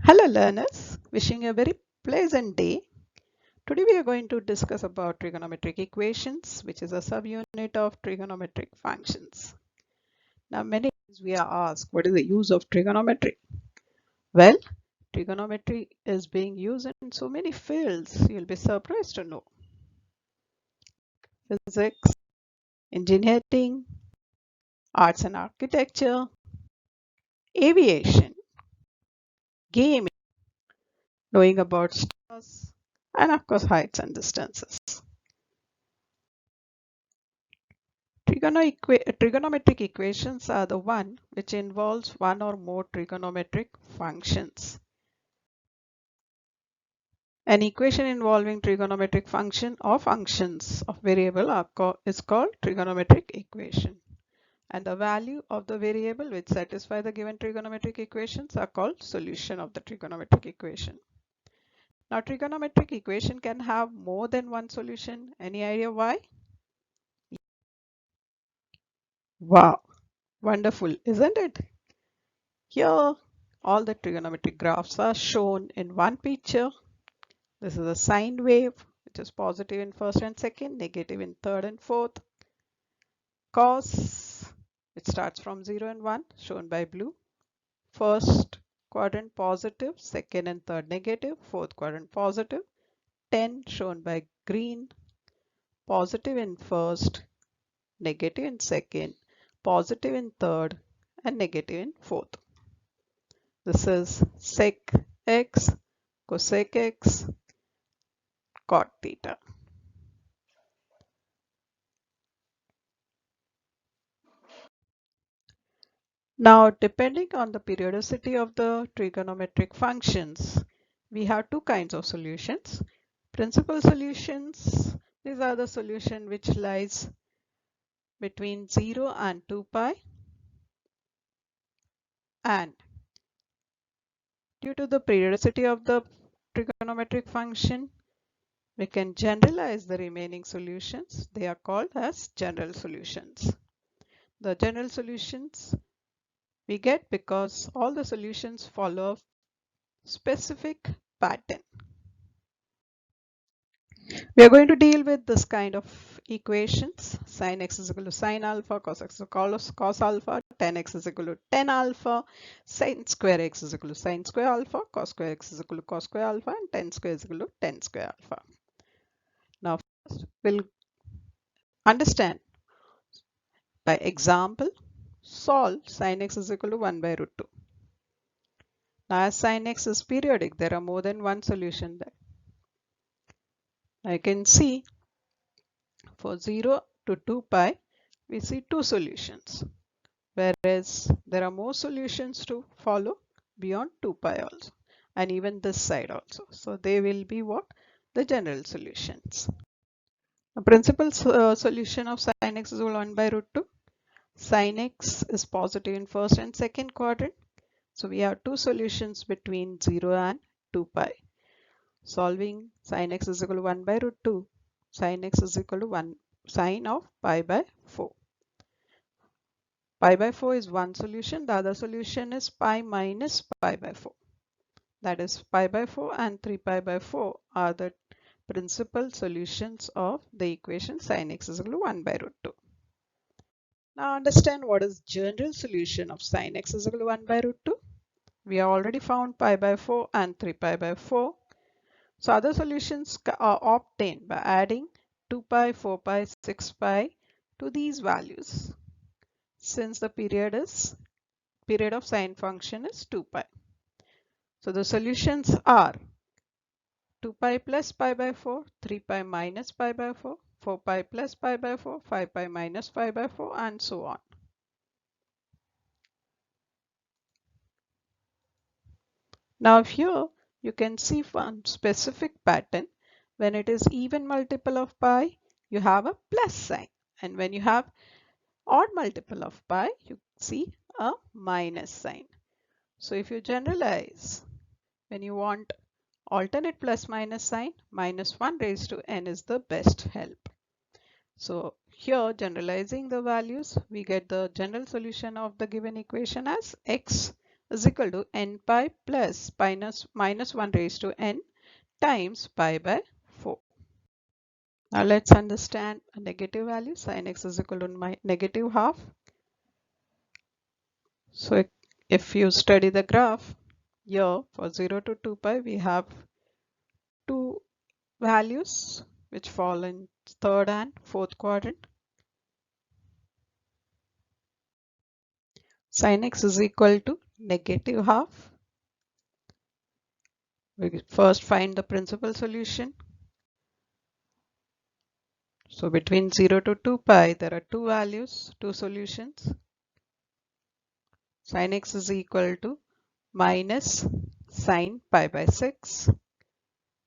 Hello learners, wishing you a very pleasant day. Today we are going to discuss about trigonometric equations, which is a subunit of trigonometric functions. Now many times we are asked, what is the use of trigonometry? Well, trigonometry is being used in so many fields, you'll be surprised to know. Physics, engineering, arts and architecture, aviation, gaming, knowing about stars, and of course heights and distances. Trigonometric equations are the one which involves one or more trigonometric functions. An equation involving trigonometric function or functions of variable is called trigonometric equation. And the value of the variable which satisfy the given trigonometric equations are called solution of the trigonometric equation. Now trigonometric equation can have more than one solution. Any idea why? Wow, wonderful, isn't it? Here, all the trigonometric graphs are shown in one picture. This is a sine wave, which is positive in first and second, negative in third and fourth. Cos, which starts from 0 and 1, shown by blue. First quadrant positive, second and third negative, fourth quadrant positive. Tan, shown by green, positive in first, negative in second, positive in third, and negative in fourth. This is sec x, cosec x, cot theta. Now, depending on the periodicity of the trigonometric functions, we have two kinds of solutions. Principal solutions, these are the solution which lies between 0 and 2 pi, and due to the periodicity of the trigonometric function, we can generalize the remaining solutions. They are called as general solutions. The general solutions we get because all the solutions follow a specific pattern. We are going to deal with this kind of equations. Sin x is equal to sin alpha, cos x is equal to cos alpha, tan x is equal to tan alpha, sin square x is equal to sin square alpha, cos square x is equal to cos square alpha, and tan square is equal to tan square alpha. Now first we'll understand by example. Solve sin x is equal to 1 by root 2. Now as sin x is periodic, there are more than one solution there. I can see for 0 to 2 pi, we see two solutions, whereas there are more solutions to follow beyond 2 pi also, and even this side also. So they will be what? The general solutions. The principal solution of sin x is equal to 1 by root 2. Sin x is positive in first and second quadrant. So we have two solutions between 0 and 2 pi. Solving sin x is equal to 1 by root 2, sin x is equal to 1 sine of pi by 4. Pi by 4 is one solution. The other solution is pi minus pi by 4. That is pi by 4 and 3 pi by 4 are the principal solutions of the equation sin x is equal to 1 by root 2. Now understand what is general solution of sin x is equal to 1 by root 2. We have already found pi by 4 and 3 pi by 4. So other solutions are obtained by adding 2 pi, 4 pi, 6 pi to these values, since the period of sine function is 2 pi. So the solutions are 2 pi plus pi by 4, 3 pi minus pi by 4, 4 pi plus pi by 4, 5 pi minus pi by 4, and so on. Now here you can see one specific pattern. When it is even multiple of pi, you have a plus sign, and when you have odd multiple of pi, you see a minus sign. So if you generalize, when you want alternate plus minus sign, minus 1 raised to n is the best help. So here, generalizing the values, we get the general solution of the given equation as x is equal to n pi plus minus 1 raised to n times pi by 4. Now let's understand a negative value. Sin x is equal to negative half. So if you study the graph, here for 0 to 2 pi we have two values which fall in third and fourth quadrant. Sin x is equal to negative half. We first find the principal solution. So between 0 to 2 pi there are two values, two solutions. Sin x is equal to minus sin pi by 6.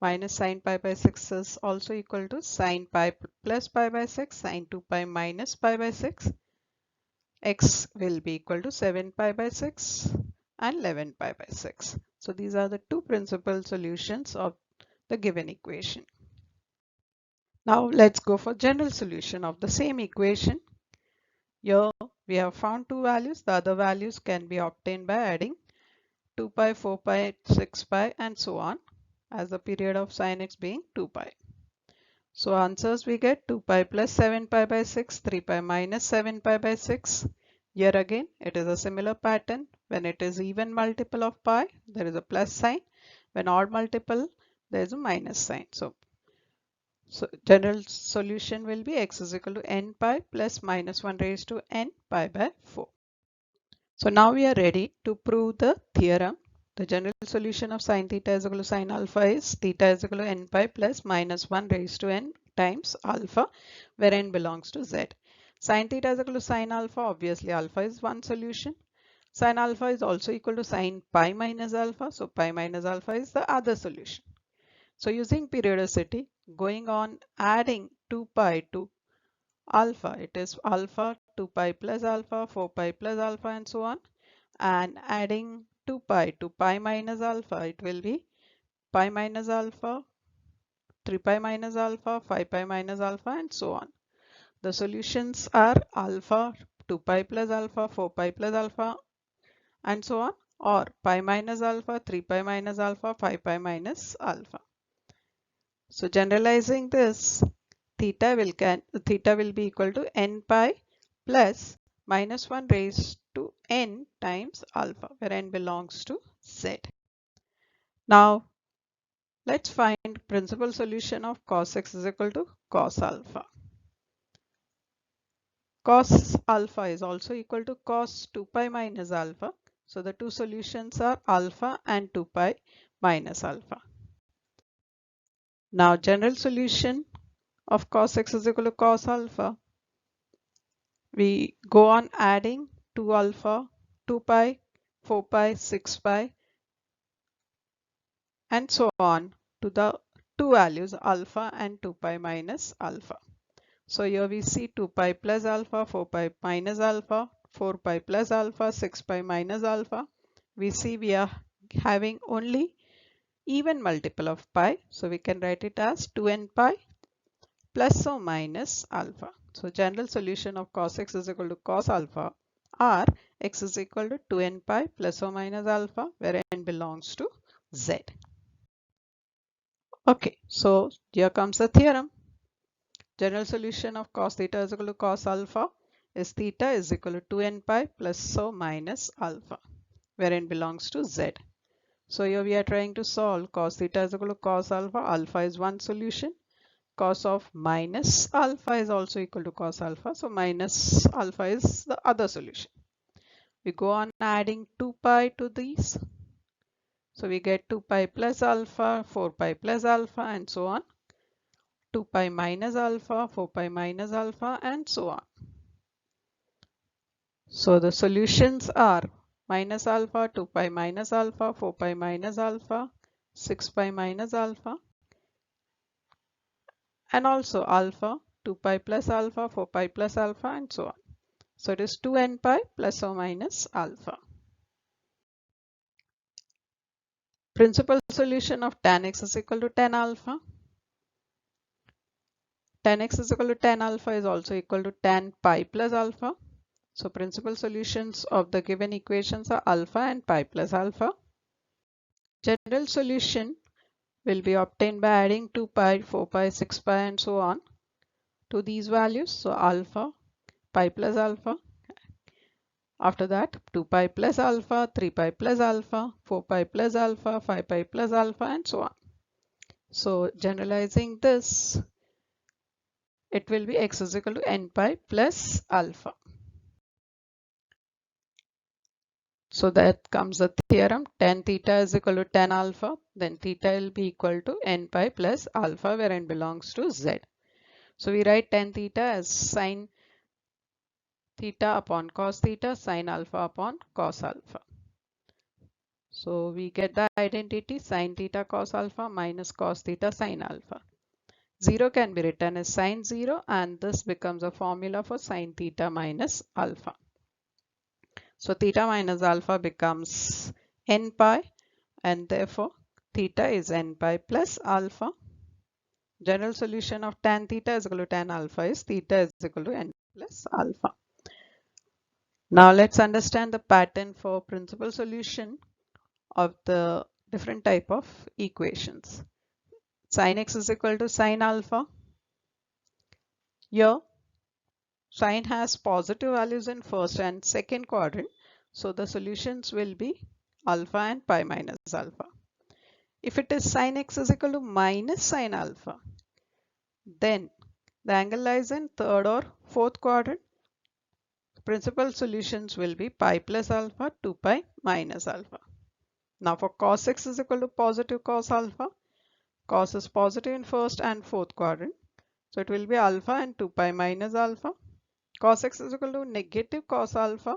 Minus sin pi by 6 is also equal to sin pi plus pi by 6, sin 2 pi minus pi by 6. X will be equal to 7 pi by 6 and 11 pi by 6. So these are the two principal solutions of the given equation. Now let's go for general solution of the same equation. Here we have found two values. The other values can be obtained by adding 2 pi, 4 pi, 6 pi and so on, as the period of sin x being 2 pi. So answers we get 2 pi plus 7 pi by 6, 3 pi minus 7 pi by 6. Here again it is a similar pattern. When it is even multiple of pi, there is a plus sign. When odd multiple, there is a minus sign. So general solution will be x is equal to n pi plus minus 1 raised to n pi by 4. So now we are ready to prove the theorem. The general solution of sin theta is equal to sin alpha is theta is equal to n pi plus minus 1 raised to n times alpha, where n belongs to z. Sin theta is equal to sin alpha. Obviously alpha is one solution. Sin alpha is also equal to sin pi minus alpha. So pi minus alpha is the other solution. So using periodicity, going on adding 2 pi to alpha, it is alpha 2 pi plus alpha, 4 pi plus alpha and so on, and adding 2 pi to pi minus alpha, it will be pi minus alpha, 3 pi minus alpha, 5 pi minus alpha and so on. The solutions are alpha 2 pi plus alpha, 4 pi plus alpha and so on, or pi minus alpha, 3 pi minus alpha, 5 pi minus alpha. So generalizing this, theta will be equal to n pi plus minus 1 raised to n times alpha, where n belongs to z. Now let's find principal solution of cos x is equal to cos alpha. Cos alpha is also equal to cos 2 pi minus alpha. So the two solutions are alpha and 2 pi minus alpha. Now general solution of cos x is equal to cos alpha. We go on adding 2 alpha, 2 pi, 4 pi, 6 pi and so on to the two values alpha and 2 pi minus alpha. So here we see 2 pi plus alpha, 4 pi minus alpha, 4 pi plus alpha, 6 pi minus alpha. We see we are having only even multiple of pi. So we can write it as 2n pi plus or minus alpha. So general solution of cos x is equal to cos alpha, or x is equal to 2n pi plus or minus alpha, where n belongs to z. Okay, so here comes the theorem. General solution of cos theta is equal to cos alpha is theta is equal to 2n pi plus or minus alpha, where n belongs to z. So here we are trying to solve cos theta is equal to cos alpha. Alpha is one solution. Cos of minus alpha is also equal to cos alpha. So minus alpha is the other solution. We go on adding 2 pi to these. So we get 2 pi plus alpha, 4 pi plus alpha and so on. 2 pi minus alpha, 4 pi minus alpha and so on. So the solutions are minus alpha, 2 pi minus alpha, 4 pi minus alpha, 6 pi minus alpha, and also alpha, 2 pi plus alpha, 4 pi plus alpha and so on. So it is 2n pi plus or minus alpha. Principal solution of tan x is equal to tan alpha. Tan x is equal to tan alpha is also equal to tan pi plus alpha. So principal solutions of the given equations are alpha and pi plus alpha. General solution will be obtained by adding 2 pi, 4 pi, 6 pi and so on to these values. So alpha, pi plus alpha. After that 2 pi plus alpha, 3 pi plus alpha, 4 pi plus alpha, 5 pi plus alpha and so on. So generalizing this, it will be x is equal to n pi plus alpha. So that comes the theorem tan theta is equal to tan alpha, then theta will be equal to n pi plus alpha where n belongs to z. So we write tan theta as sine theta upon cos theta, sine alpha upon cos alpha. So we get the identity sine theta cos alpha minus cos theta sine alpha. 0 can be written as sine 0 and this becomes a formula for sine theta minus alpha. So theta minus alpha becomes n pi and therefore theta is n pi plus alpha. General solution of tan theta is equal to tan alpha is theta is equal to n plus alpha. Now let's understand the pattern for principal solution of the different type of equations. Sin x is equal to sin alpha. Here sin has positive values in first and second quadrant, so the solutions will be alpha and pi minus alpha. If it is sin x is equal to minus sin alpha, then the angle lies in third or fourth quadrant. Principal solutions will be pi plus alpha, 2 pi minus alpha. Now for cos x is equal to positive cos alpha, cos is positive in first and fourth quadrant, so it will be alpha and 2 pi minus alpha. Cos x is equal to negative cos alpha,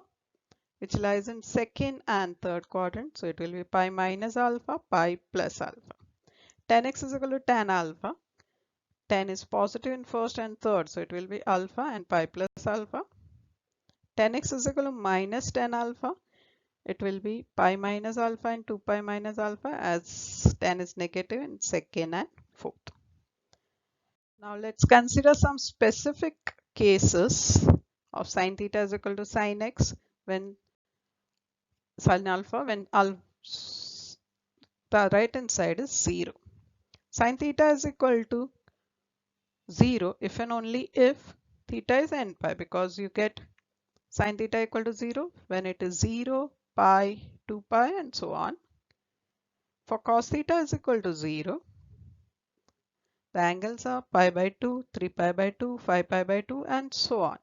which lies in second and third quadrant, so it will be pi minus alpha, pi plus alpha. Tan x is equal to tan alpha. Tan is positive in first and third, so it will be alpha and pi plus alpha. Tan x is equal to minus tan alpha. It will be pi minus alpha and 2 pi minus alpha as tan is negative in second and fourth. Now let's consider some specific cases of sin theta is equal to sin x when sin alpha when the right hand side is 0. Sin theta is equal to 0 if and only if theta is n pi, because you get sin theta equal to 0 when it is 0, pi, 2 pi and so on. For cos theta is equal to 0, the angles are pi by 2, 3 pi by 2, 5 pi by 2 and so on.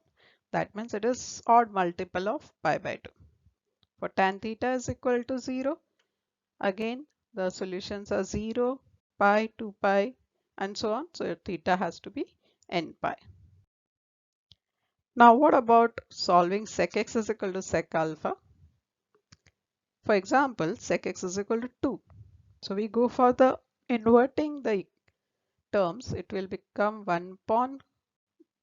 That means it is odd multiple of pi by 2. For tan theta is equal to 0, again the solutions are 0, pi, 2 pi and so on. So theta has to be n pi. Now what about solving sec x is equal to sec alpha? For example, sec x is equal to 2. So we go for the inverting the terms. It will become 1 upon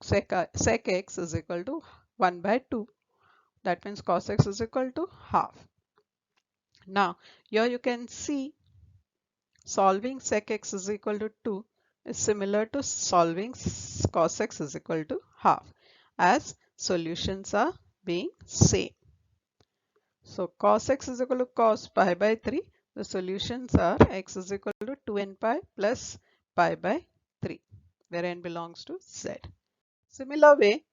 sec x is equal to 1 by 2. That means cos x is equal to half. Now here you can see solving sec x is equal to 2 is similar to solving cos x is equal to half, as solutions are being same. So cos x is equal to cos pi by 3. The solutions are x is equal to 2n pi plus pi by 3, where n belongs to z. Similar way,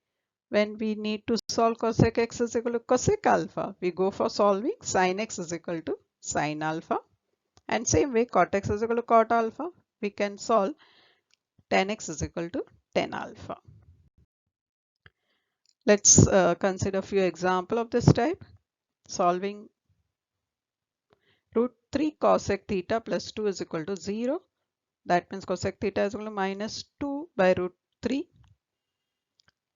when we need to solve cosec x is equal to cosec alpha, we go for solving sin x is equal to sin alpha. And same way, cot x is equal to cot alpha, we can solve tan x is equal to tan alpha. Let's consider a few examples of this type. Solving root 3 cosec theta plus 2 is equal to 0. That means cosec theta is equal to minus 2 by root 3.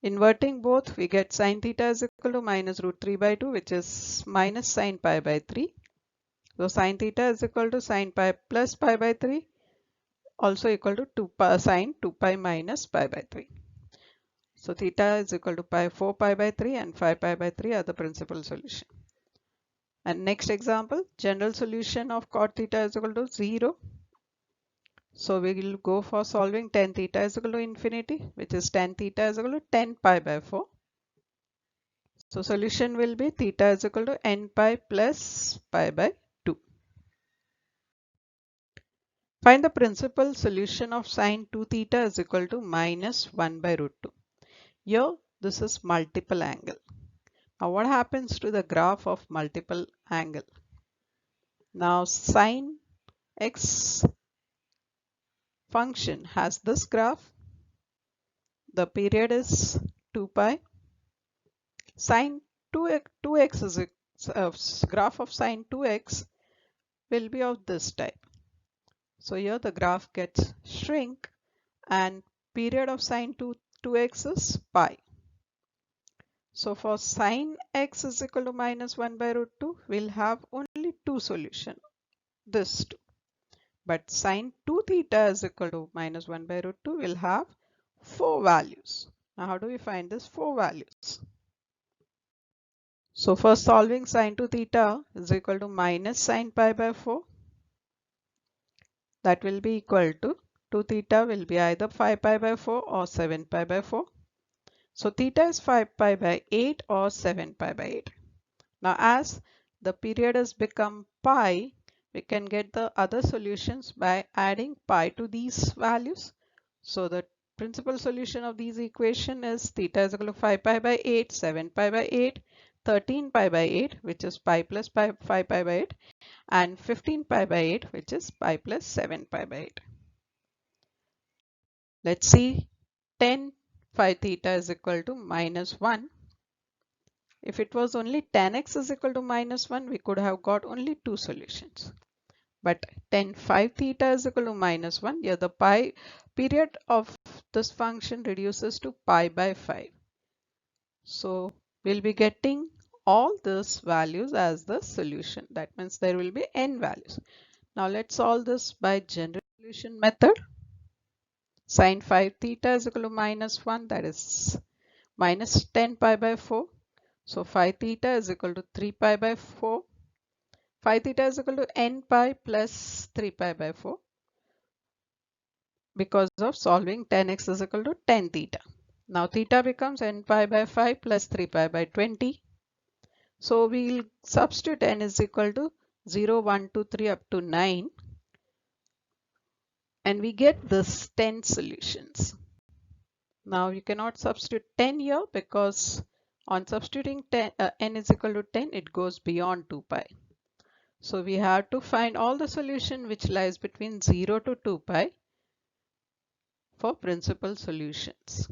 Inverting both, we get sin theta is equal to minus root 3 by 2, which is minus sin pi by 3. So sin theta is equal to sin pi plus pi by 3, also equal to 2 pi, sin 2 pi minus pi by 3. So theta is equal to pi 4 pi by 3 and 5 pi by 3 are the principal solution. And next example, general solution of cot theta is equal to 0. So we will go for solving tan theta is equal to infinity, which is tan theta is equal to 10 pi by 4. So solution will be theta is equal to n pi plus pi by 2. Find the principal solution of sine 2 theta is equal to minus 1 by root 2. Here this is multiple angle. Now what happens to the graph of multiple angle? Now sine x function has this graph. The period is 2 pi. Sine 2x is graph of sine 2x will be of this type. So here the graph gets shrink and period of sine 2x is pi. So for sine x is equal to minus 1 by root 2, we'll have only two solutions, this two. But sine 2 theta is equal to minus 1 by root 2 will have four values. Now how do we find this four values? So for solving sine 2 theta is equal to minus sine pi by 4. That will be equal to 2 theta will be either 5 pi by 4 or 7 pi by 4. So theta is 5 pi by 8 or 7 pi by 8. Now as the period has become pi, we can get the other solutions by adding pi to these values. So the principal solution of these equation is theta is equal to 5 pi by 8, 7 pi by 8, 13 pi by 8, which is pi plus pi, 5 pi by 8, and 15 pi by 8, which is pi plus 7 pi by 8. Let's see 10 phi theta is equal to minus 1. If it was only tan x is equal to minus 1, we could have got only two solutions. But tan phi theta is equal to minus 1, here the pi period of this function reduces to pi by 5. So we'll be getting all these values as the solution. That means there will be n values. Now let's solve this by general solution method. Sin phi theta is equal to minus 1, that is minus 10 pi by 4. So phi theta is equal to 3 pi by 4. Phi theta is equal to n pi plus 3 pi by 4 because of solving tan x is equal to tan theta. Now theta becomes n pi by 5 plus 3 pi by 20. So we'll substitute n is equal to 0, 1, 2, 3 up to 9 and we get this 10 solutions. Now you cannot substitute 10 here because on substituting 10, n is equal to 10, it goes beyond 2 pi. So we have to find all the solution which lies between 0 to 2 pi for principal solutions.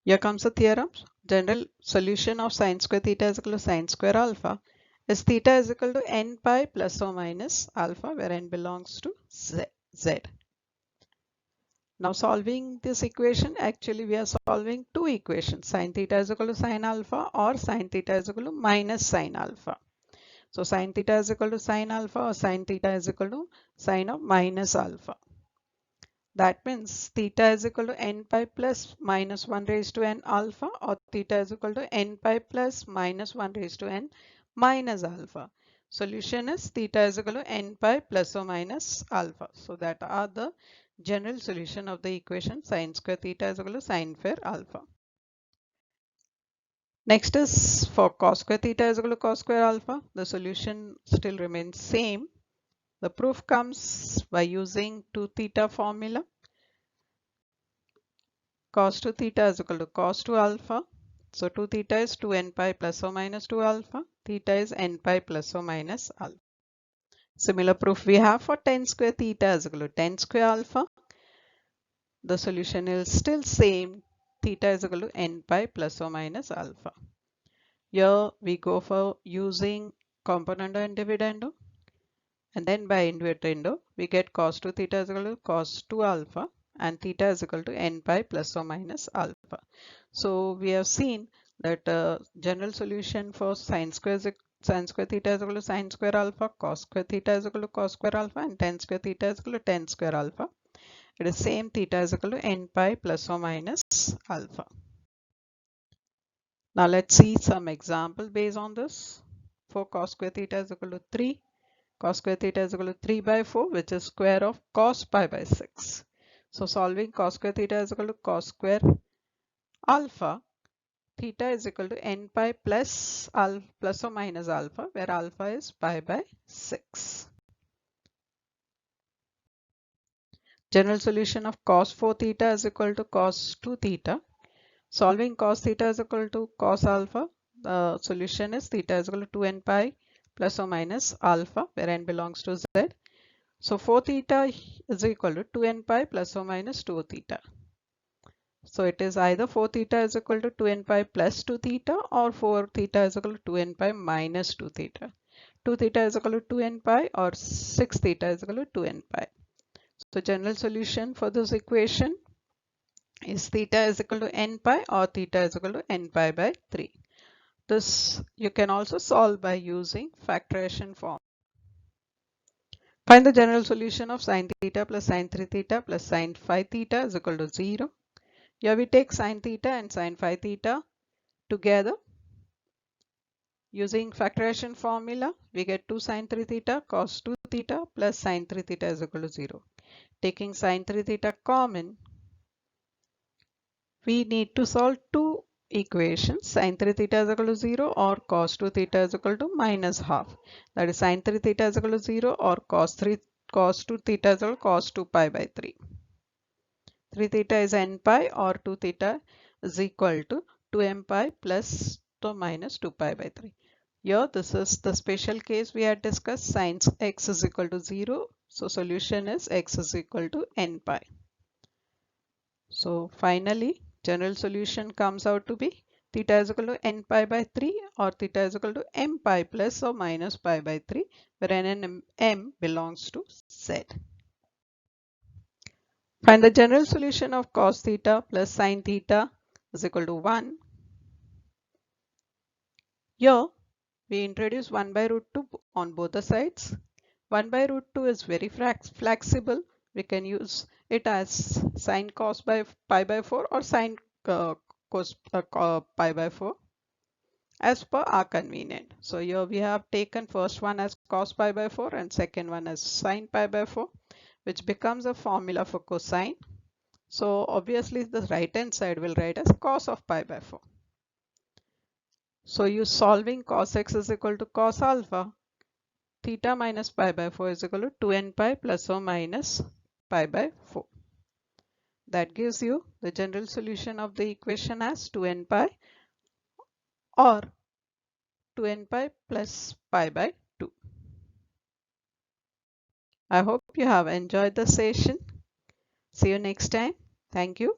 Here comes the theorem. General solution of sine square theta is equal to sine square alpha is theta is equal to n pi plus or minus alpha, where n belongs to z. Now solving this equation, actually we are solving two equations, sine theta is equal to sine alpha or sine theta is equal to minus sine alpha. So sine theta is equal to sine alpha or sine theta is equal to sine of minus alpha. That means theta is equal to n pi plus minus 1 raised to n alpha, or theta is equal to n pi plus minus 1 raised to n minus alpha. Solution is theta is equal to n pi plus or minus alpha. So that are the general solution of the equation sine square theta is equal to sine square alpha. Next is for cos square theta is equal to cos square alpha. The solution still remains same. The proof comes by using 2 theta formula. Cos 2 theta is equal to cos 2 alpha. So 2 theta is 2 n pi plus or minus 2 alpha. Theta is n pi plus or minus alpha. Similar proof we have for tan square theta is equal to tan square alpha. The solution is still same. Theta is equal to n pi plus or minus alpha. Here we go for using componendo and dividendo. And then by invertendo, we get cos 2 theta is equal to cos 2 alpha and theta is equal to n pi plus or minus alpha. So we have seen that general solution for sine square theta is equal to sine square alpha, cos square theta is equal to cos square alpha, and tan square theta is equal to tan square alpha. It is same, theta is equal to n pi plus or minus alpha. Now let's see some example based on this. For cos square theta is equal to 3. Cos square theta is equal to 3 by 4, which is square of cos pi by 6. So solving cos square theta is equal to cos square alpha, theta is equal to n pi plus plus or minus alpha, where alpha is pi by 6. General solution of cos 4 theta is equal to cos 2 theta. Solving cos theta is equal to cos alpha. The solution is theta is equal to 2n pi plus or minus alpha, where n belongs to z. So 4 theta is equal to 2n pi plus or minus 2 theta. So it is either 4 theta is equal to 2n pi plus 2 theta or 4 theta is equal to 2n pi minus 2 theta. 2 theta is equal to 2n pi or 6 theta is equal to 2n pi. So general solution for this equation is theta is equal to n pi or theta is equal to n pi by 3. This you can also solve by using factorization form. Find the general solution of sin theta plus sin 3 theta plus sin 5 theta is equal to 0. Here we take sin theta and sin 5 theta together. Using factorization formula, we get 2 sin 3 theta cos 2 theta plus sin 3 theta is equal to 0. Taking sin 3 theta common, we need to solve two equations. Sin 3 theta is equal to 0 or cos 2 theta is equal to minus half. That is sin 3 theta is equal to 0 or cos 2 theta is equal to cos 2 pi by 3. 3 theta is n pi or 2 theta is equal to 2m pi plus or minus 2 pi by 3. Here this is the special case we had discussed, sin x is equal to 0. So solution is x is equal to n pi. So finally general solution comes out to be theta is equal to n pi by 3 or theta is equal to m pi plus or minus pi by 3, where n and m belongs to z. Find the general solution of cos theta plus sin theta is equal to 1. Here we introduce 1 by root 2 on both the sides. 1 by root 2 is very flexible. We can use it as sin cos by pi by 4 or sin cos pi by 4 as per our convenient. So here we have taken first one as cos pi by 4 and second one as sin pi by 4, which becomes a formula for cosine. So obviously the right hand side will write as cos of pi by 4. So you solving cos x is equal to cos alpha. Theta minus pi by 4 is equal to 2n pi plus or minus pi by 4. That gives you the general solution of the equation as 2n pi or 2n pi plus pi by 2. I hope you have enjoyed the session. See you next time. Thank you.